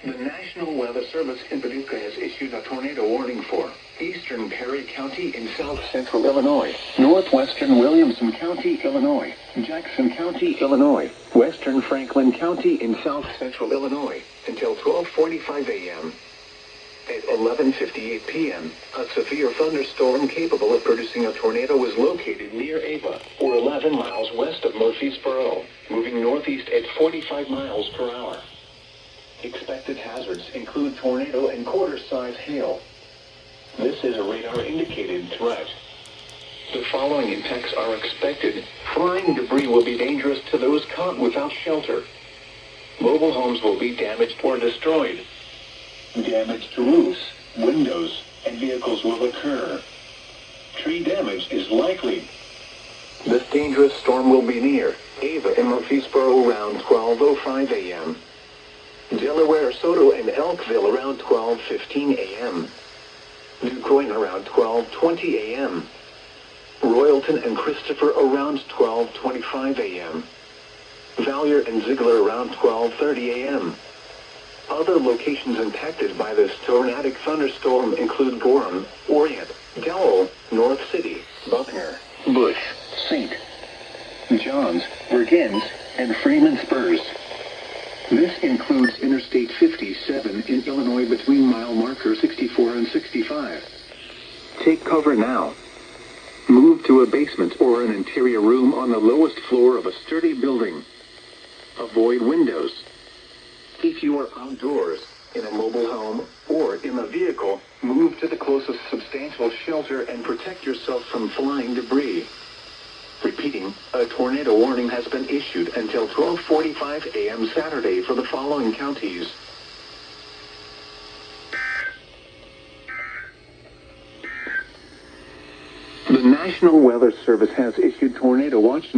The National Weather Service in Paducah has issued a tornado warning for eastern Perry County in south-central Illinois, northwestern Williamson County, Illinois, Jackson County, Illinois, western Franklin County in south-central Illinois, until 12:45 a.m. At 11:58 p.m., a severe thunderstorm capable of producing a tornado was located near Ava, or 11 miles west of Murfreesboro, moving northeast at 45 miles per hour. Expected hazards include tornado and quarter-size hail. This is a radar-indicated threat. The following impacts are expected. Flying debris will be dangerous to those caught without shelter. Mobile homes will be damaged or destroyed. Damage to roofs, windows, and vehicles will occur. Tree damage is likely. This dangerous storm will be near Ava and Murfreesboro around 12:05 a.m. Delaware, Soto, and Elkville around 12:15 a.m. New Coin around 12:20 a.m. Royalton and Christopher around 12:25 a.m. Valier and Ziegler around 12:30 a.m. Other locations impacted by this tornadic thunderstorm include Gorham, Orient, Dowell, North City, Buckner, Bush, St. John's, Vergennes, and Freeman Spurs. This includes Interstate 57 in Illinois between mile marker 64 and 65. Take cover now. Move to a basement or an interior room on the lowest floor of a sturdy building. Avoid windows. If you are outdoors, in a mobile home, or in a vehicle, move to the closest substantial shelter and protect yourself from flying debris. Repeating, a tornado warning has been issued until 12:45 a.m. Saturday for the following counties: the National Weather Service has issued tornado watch